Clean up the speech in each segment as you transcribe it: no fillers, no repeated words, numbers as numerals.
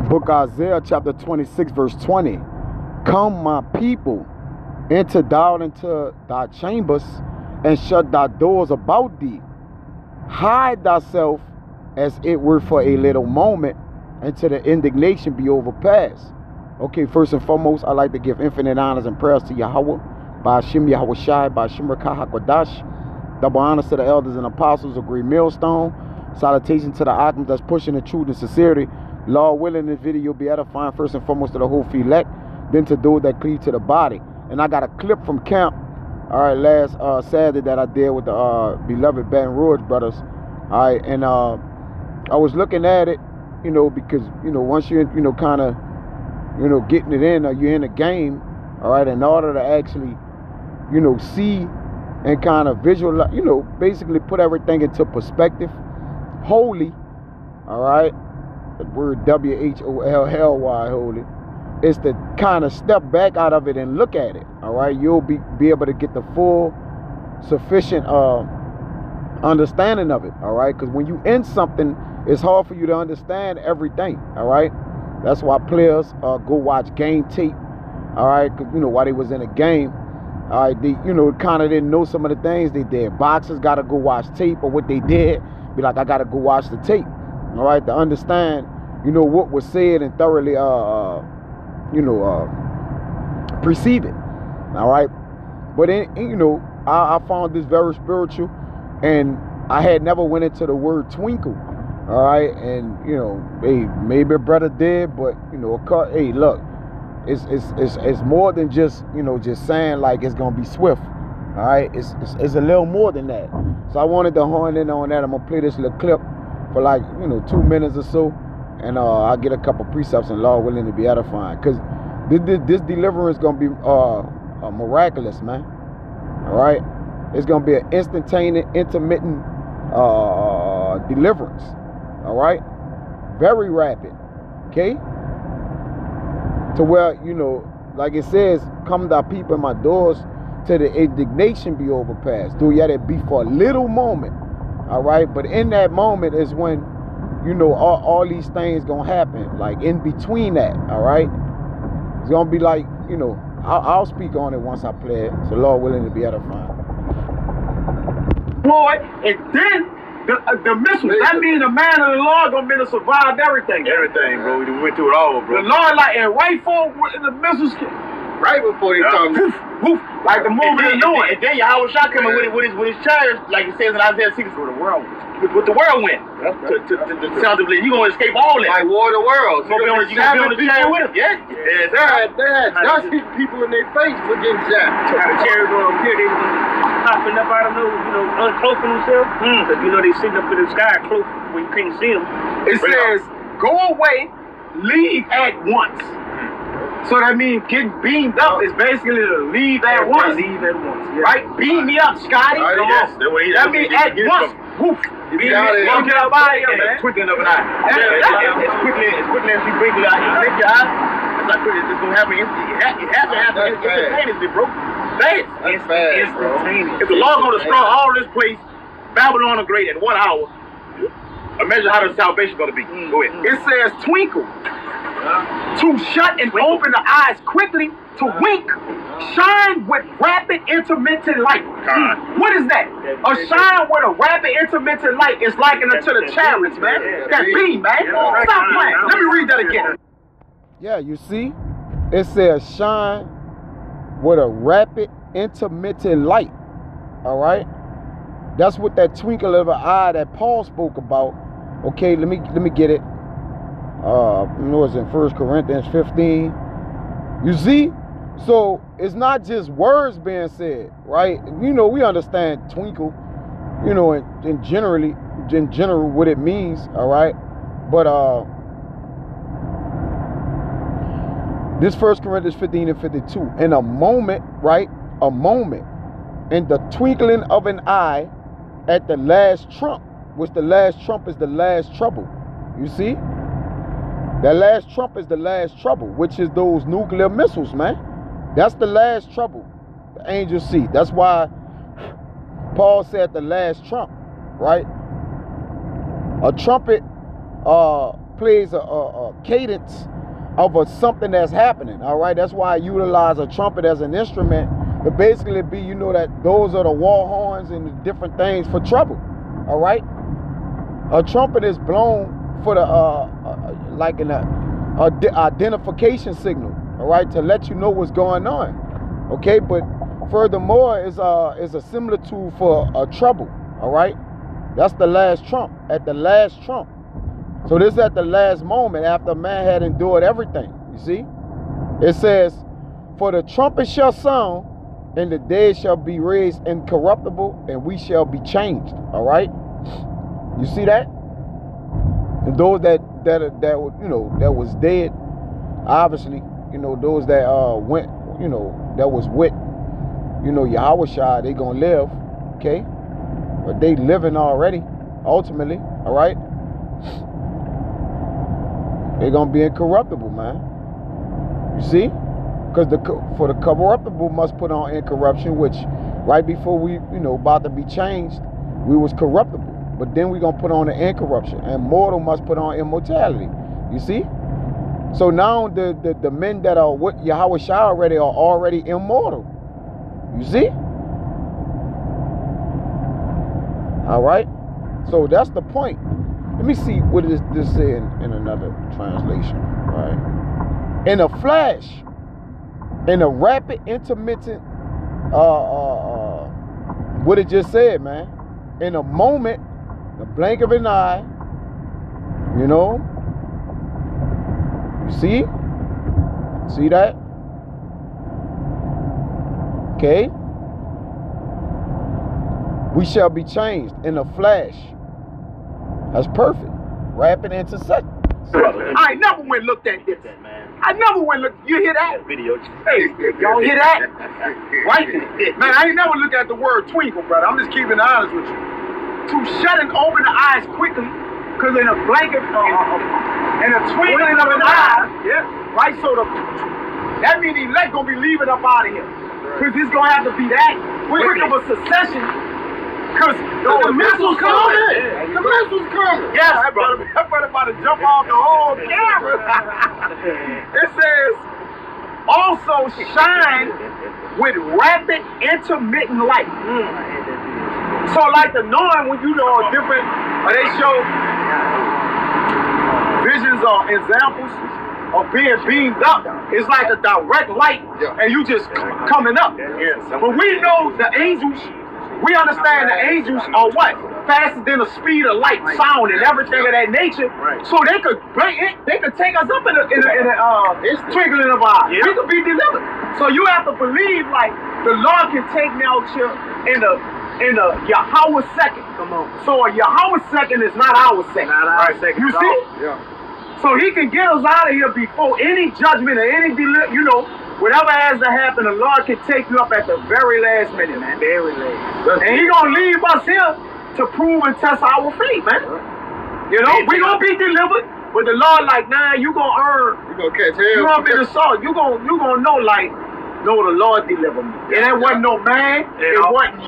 Book Isaiah chapter 26 verse 20. Come my people, enter down into thy chambers, and shut thy doors about thee. Hide thyself as it were for a little moment, until the indignation be overpassed. Okay, first and foremost, I'd like to give infinite honors and prayers to Yahweh, by Hashem Yahweh Shai, by Hashem Rakah HaKodash. Double honors to the elders and apostles of Great Millstone. Salutation to the items that's pushing the truth and sincerity. Lord willing, this video be edifying first and foremost to the whole elect, then to those that cleave to the body. And I got a clip from camp, all right, last Saturday that I did with the beloved Baton Rouge brothers. All right, and I was looking at it, you know, because, you know, once you're, you know, kind of, you know, getting it in, or you're in a game, all right, in order to actually, you know, see and kind of visualize, you know, basically put everything into perspective, holy, all right, the word W-H-O-L-L-Y, holy, is to kind of step back out of it and look at it, all right. You'll be able to get the full, sufficient understanding of it, all right, because when you in something, it's hard for you to understand everything, all right. That's why players go watch game tape, all right, because, you know, while they was in a game, all right, they, you know, kind of didn't know some of the things they did. Boxers got to go watch tape or what they did, be like, I got to go watch the tape, all right, to understand, you know, what was said and thoroughly, you know, perceive it, all right. But, you know, I found this very spiritual, and I had never went into the word twinkle, all right, and, you know, hey, maybe a brother did, but, you know, hey, look, it's more than just, you know, just saying like it's gonna be swift, all right. It's a little more than that. So I wanted to hone in on that. I'm gonna play this little clip for like, you know, 2 minutes or so, and I'll get a couple precepts and Lord willing to be edifying, because this deliverance gonna be miraculous, man. All right, it's gonna be an instantaneous, intermittent deliverance. All right, very rapid. Okay, to where, you know, like it says, come thy people in my doors, till the indignation be overpassed. Do yet it be for a little moment. All right, but in that moment is when, you know, all these things gonna happen. Like in between that, all right, it's gonna be like, you know, I'll speak on it once I play it. So Lord willing to be edifying. Boy, and then the missiles, that means the man of the Lord gonna be to survive everything. Everything, bro. We went through it all, bro. The Lord, like, and right for the missiles, Right before they come, woof, like the movie is doing. And then Yahweh Shah coming with his chariots, like it says in Isaiah 6, with the whirlwind. With the whirlwind. To sound of you gonna escape all that. Like war of the world. You gonna be on the chariot with him? Yeah. They had dust hitting people in their face for getting zapped. How the chariots go up here, they popping up out of those, you know, uncloaking themselves. Because, you know, they sitting up in the sky close where you can't see them. It says, go away, leave at once. So that means getting beamed up is basically to leave at once. Leave at once. Yeah. Right? Beam me up, Scotty. Yes, that means at once. Woof. Beam me up. Get up out of here, man. Twinkling of an eye. As quickly as you blink your eye, you blink your eye. That's how quick it's gonna happen. It has to happen instantaneously, bro. Fast. That's fast, bro. If the Lord gonna destroy all this place, Babylon the Great, in 1 hour, imagine how the salvation gonna be. Go ahead. It says twinkle. To shut and open the eyes quickly, to wink, shine with rapid intermittent light. What is that? A shine with a rapid intermittent light is likened to the chariots, man. That beam, man. Stop playing. Let me read that again. Yeah, you see, it says shine with a rapid intermittent light. All right, that's what that twinkle of an eye that Paul spoke about. Okay, let me get it. You know, it's in 1 Corinthians 15. You see, so it's not just words being said, right? You know, we understand twinkle, you know, in general what it means, all right. But this 1 Corinthians 15 and 52, in a moment, right? A moment, in the twinkling of an eye, at the last trump, which the last trump is the last trouble. You see? That last trump is the last trouble, which is those nuclear missiles, man. That's the last trouble the angels see. That's why Paul said the last trump, right? A trumpet plays a cadence of something that's happening. All right, that's why I utilize a trumpet as an instrument to basically be, you know, that those are the war horns and the different things for trouble. All right, a trumpet is blown for the like an identification signal. All right, to let you know what's going on. Okay, but furthermore is a similar tool for trouble. All right, that's the last trump. At the last trump. So this is at the last moment after man had endured everything. You see? It says, for the trumpet shall sound, and the dead shall be raised incorruptible, and we shall be changed. All right? You see that? And those that you know, that was dead, obviously, you know, those that went, you know, that was with, you know, Yahushua, they gonna live, okay? But they living already, ultimately, all right? They're gonna be incorruptible, man. You see? Because for the corruptible must put on incorruption, which right before we, you know, about to be changed, we was corruptible. But then we gonna put on the incorruption, and mortal must put on immortality. You see? So now the men that are with Yahushua already are already immortal. You see? All right. So that's the point. Let me see what is this say in another translation. Right? In a flash, in a rapid, intermittent, what it just said, man. In a moment, the blink of an eye, you know. You see? See that? Okay. We shall be changed in a flash. That's perfect. Rapid interception. I never went looked at this. I never went looked. You hear that? Video. Hey, y'all hear that? Right? Man, I ain't never looked at the word twinkle, brother. I'm just keeping it honest with you. To shut and open the eyes quickly, because in a blanket, in a twinkling of an eye, yeah, right? So that means the elect gonna be leaving up out of here, because it's gonna have to be that quick of a succession. Because the missiles coming. The missiles coming. Yes, that brother about to jump off the whole camera. It says, also shine with rapid intermittent light. So like the knowing when you know different, they show visions or examples of being beamed up. It's like a direct light and you just coming up. But we know the angels, we understand the angels are what? Faster than the speed of light, sound, and everything of that nature. So they could bring it, they could take us up in a twinkling of an eye. We could be delivered. So you have to believe like the Lord can take now in a Yahweh second. Come on. So a Yahweh second is not our second. Not our second. You see? Yeah. So he can get us out of here before any judgment or any you know, whatever has to happen, the Lord can take you up at the very last minute, man. Very last. And he gonna leave us here to prove and test our faith, man. You know, we gonna be delivered, but the Lord like, nah, you gonna earn. You gonna catch hell. You gonna be the salt. You gonna know like, no, the Lord delivered me. And that wasn't no man. It wasn't.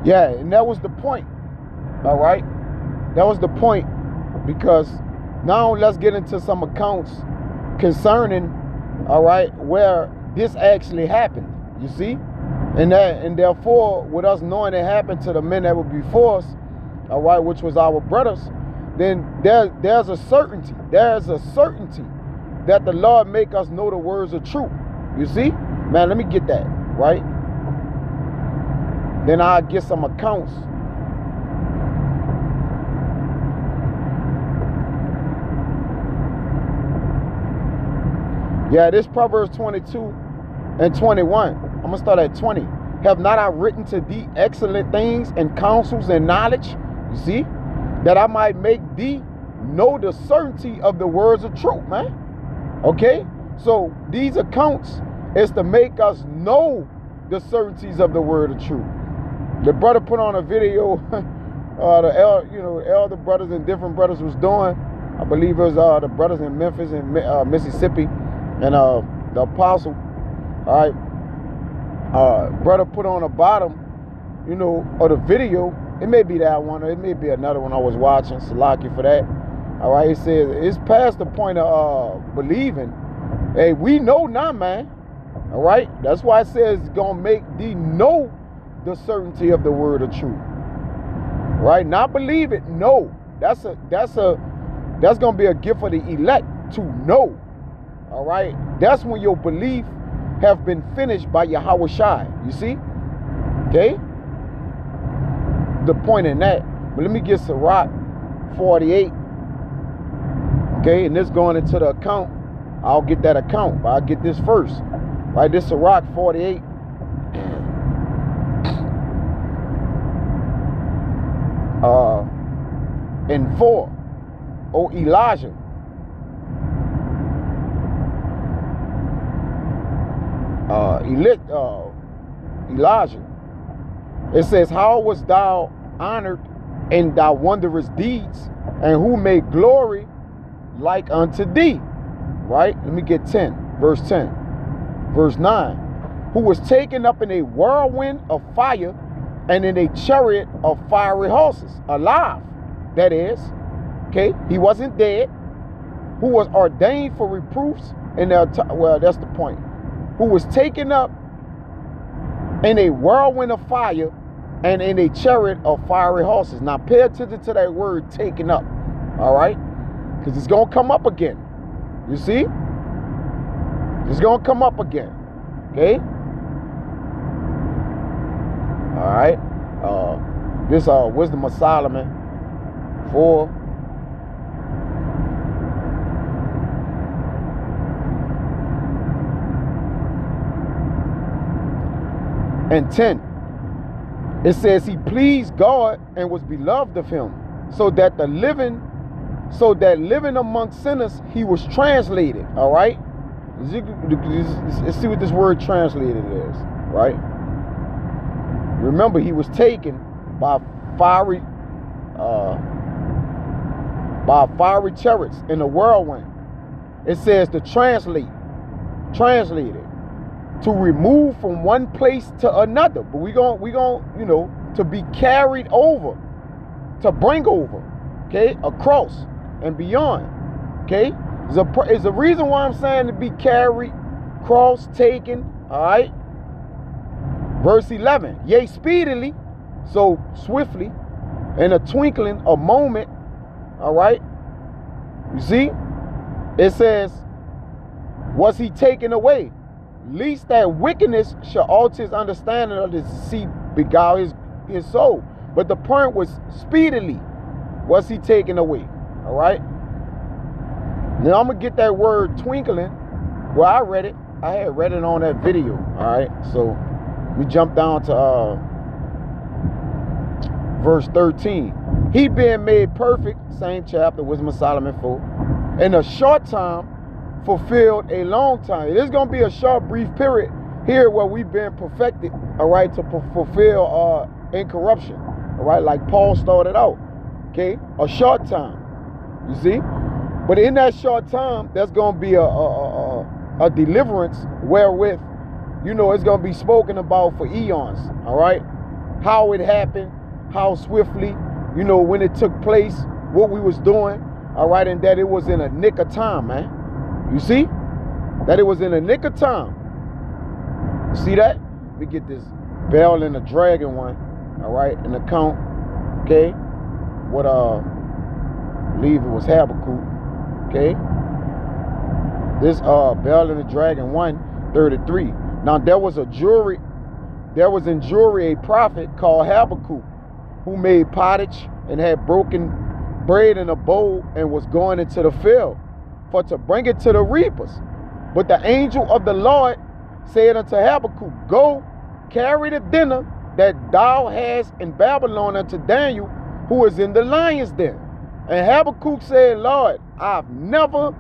Yeah, and that was the point. All right, that was the point, because now let's get into some accounts concerning, all right, where this actually happened. You see, and therefore, with us knowing it happened to the men that were before us, all right, which was our brothers, then there's a certainty. There's a certainty that the Lord make us know the words of truth. You see, man. Let me get that right. Then I'll get some accounts. Yeah, this Proverbs 22 and 21. I'm going to start at 20. Have not I written to thee excellent things and counsels and knowledge? You see? That I might make thee know the certainty of the words of truth, man. Okay? So these accounts is to make us know the certainties of the word of truth. The brother put on a video, the elder brothers and different brothers was doing. I believe it was the brothers in Memphis and Mississippi, and the apostle. All right, brother put on the bottom, of the video It may be that one, or it may be another one I was watching. Salaki for that. All right, it says it's past the point of believing. Hey, we know now, man. All right, that's why it says it's gonna make thee know the certainty of the word of truth. Right, not believe it. No, that's gonna be a gift for the elect to know. All right, that's when your belief have been finished by Yahweh Shai. You see, okay. The point in that, but let me get Sirach 48. Okay, and this going into the account. I'll get that account, but I'll get this first. Right, this Sirach 48. And 4. O Elijah. Elijah. It says, how was thou honored in thy wondrous deeds, and who made glory like unto thee? Right? Let me get 10. Verse 10. Verse 9. Who was taken up in a whirlwind of fire and in a chariot of fiery horses. Alive, that is. Okay? He wasn't dead. Who was ordained for reproofs. And well, that's the point. Who was taken up in a whirlwind of fire and in a chariot of fiery horses. Now pay attention to that word, taken up. All right? Because it's going to come up again. You see? It's going to come up again. Okay? All right? This Wisdom of Solomon 4. And 10. It says he pleased God and was beloved of him, so that living among sinners he was translated. All right, let's see what this word translated is. Right, remember he was taken by fiery chariots in the whirlwind. It says to translated, to remove from one place to another. But we gon' to be carried over, to bring over, okay, across and beyond. Okay, there's a reason why I'm saying to be carried, cross, taken. All right. Verse 11. Yea, speedily, so swiftly, in a twinkling, a moment. All right. You see, it says, was he taken away? Least that wickedness shall alter his understanding of the deceit, beguile his soul. But the point was speedily was he taken away. All right. Now I'm gonna get that word twinkling. Well, I read it. I had read it on that video. All right. So we jump down to verse 13. He being made perfect, same chapter, Wisdom of Solomon 4, in a short time fulfilled a long time. There's going to be a short, brief period here where we've been perfected, all right, to fulfill incorruption, all right, like Paul started out, okay, a short time, you see. But in that short time, there's going to be a deliverance wherewith, it's going to be spoken about for eons, all right, how it happened, how swiftly, when it took place, what we was doing, all right, and that it was in a nick of time, man. You see? That it was in a nick of time. See that? Let me get this Bell and the Dragon one. All right, an account. Okay. What I believe it was Habakkuk. Okay. This Bell and the Dragon 1:33. Now there was in jury a prophet called Habakkuk, who made pottage and had broken bread in a bowl and was going into the field for to bring it to the reapers. But the angel of the Lord said unto Habakkuk, go, carry the dinner that thou hast in Babylon unto Daniel, who is in the lion's den. And Habakkuk said, Lord, I've never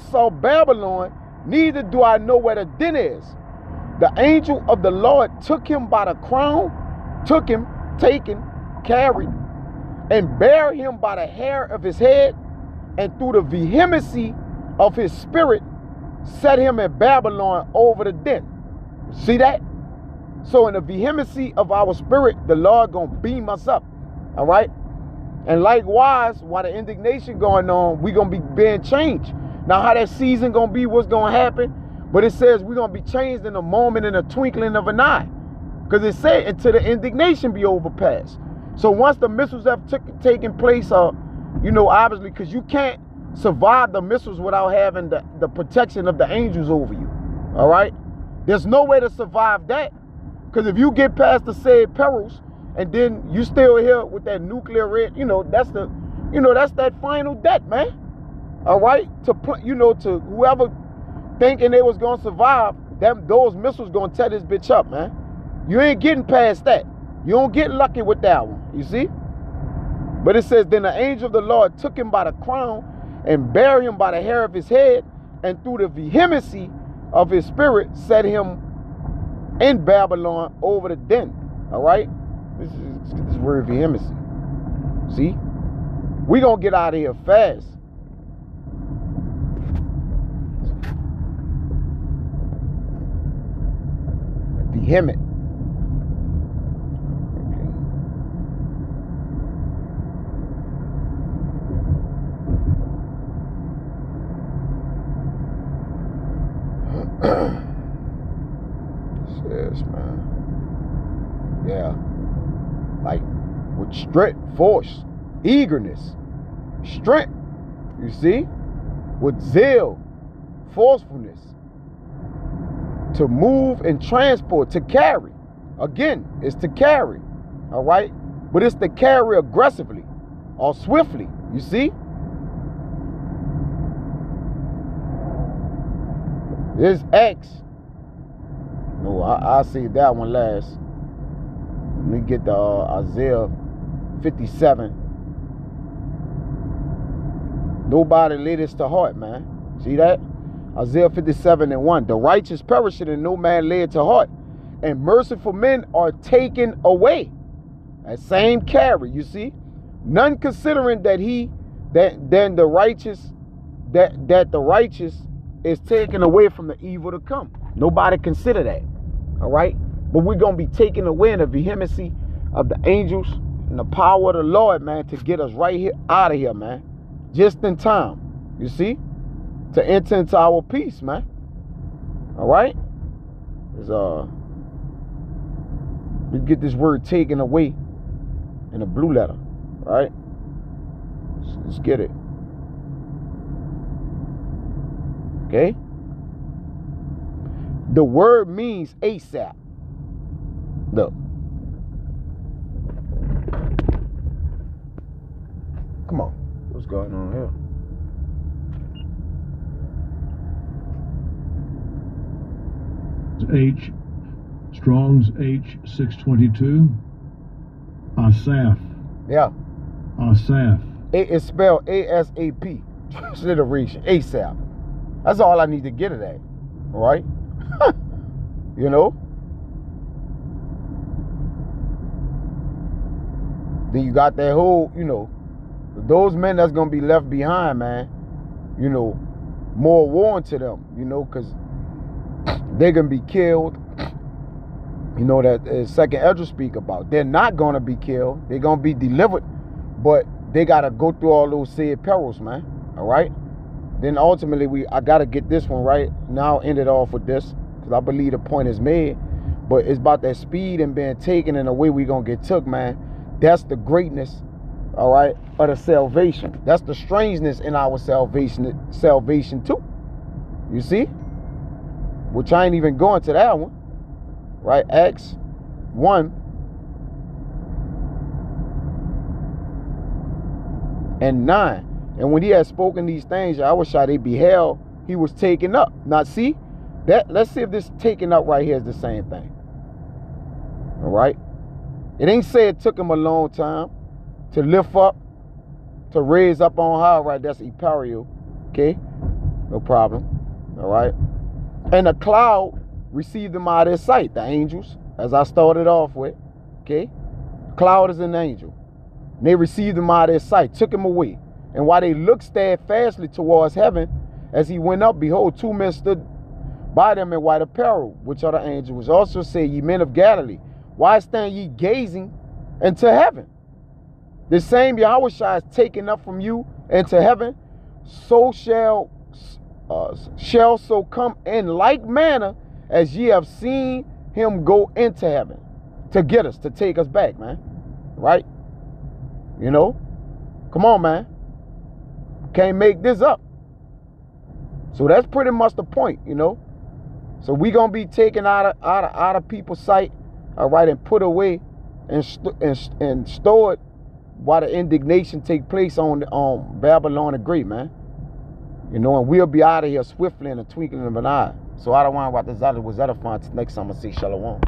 saw Babylon, neither do I know where the den is. The angel of the Lord took him by the crown, carried, and bare him by the hair of his head, and through the vehemency of his spirit set him in Babylon over the den. See that? So in the vehemency of our spirit, the Lord gonna beam us up. All right? And likewise, while the indignation going on, we gonna be being changed. Now how that season gonna be, what's gonna happen? But it says we're gonna be changed in a moment, in a twinkling of an eye. Because it said until the indignation be overpassed. So once the missiles have taken place, obviously, because you can't survive the missiles without having the protection of the angels over you. All right? There's no way to survive that. Because if you get past the said perils, and then you still here with that nuclear red, that's that final death, man. All right? To whoever thinking they was gonna survive, those missiles gonna tear this bitch up, man. You ain't getting past that. You don't get lucky with that one, you see? But it says, then the angel of the Lord took him by the crown and buried him by the hair of his head, and through the vehemency of his spirit set him in Babylon over the den. All right? Let's get this word vehemency. See? We gonna get out of here fast. Vehement. Says, man. Yeah. Like with strength, force, eagerness, strength. You see? With zeal, forcefulness. To move and transport, to carry. Again, it's to carry. All right? But it's to carry aggressively or swiftly. You see? This X. No, I'll see that one last. Let me get the Isaiah 57. Nobody lay this to heart, man. See that? Isaiah 57:1. The righteous perishing and no man lay it to heart. And merciful men are taken away. That same carry, you see? None considering that the righteous is taken away from the evil to come. Nobody consider that. All right? But we're going to be taken away in the vehemency of the angels and the power of the Lord, man, to get us right here out of here, man. Just in time. You see? To enter into our peace, man. All right? We get this word taken away in a blue letter. All right? Let's get it. Okay? The word means ASAP. Look. Come on. What's going on here? Strong's H622. Asaph. Yeah. Asaph. It's spelled ASAP. Transliteration. ASAP. That's all I need to get it at. All right? You know? Then you got that whole, those men that's going to be left behind, man, more warned to them, because they're going to be killed. That second Ezra speak about. They're not going to be killed. They're going to be delivered. But they got to go through all those said perils, man. All right? Then ultimately, I got to get this one right. Now I'll end it off with this, because I believe the point is made. But it's about that speed and being taken in the way we going to get took, man. That's the greatness, all right, of the salvation. That's the strangeness in our salvation too. You see? Which I ain't even going to that one. Right? Acts 1 and 9. And when he had spoken these things, I wish they beheld, he was taken up. Now see, let's see if this taken up right here is the same thing. All right? It ain't say it took him a long time to lift up, to raise up on high, right? That's Imperial. Okay? No problem. All right? And a cloud received them out of their sight, the angels, as I started off with. Okay? Cloud is an angel. And they received him out of their sight, took him away. And while they looked steadfastly towards heaven, as he went up, behold, two men stood by them in white apparel, which are the angels, which also say, ye men of Galilee, why stand ye gazing into heaven? The same Yahushua is taken up from you into heaven, so shall so come in like manner as ye have seen him go into heaven, to get us, to take us back, man. Right? You know? Come on, man. Can't make this up. So that's pretty much the point, you know? So we gonna be taken out of people's sight, all right, and put away and stored while the indignation take place on Babylon the Great, man. You know, and we'll be out of here swiftly in a twinkling of an eye. So I don't want to watch this out. Was that a fun? Next time I see Shalom.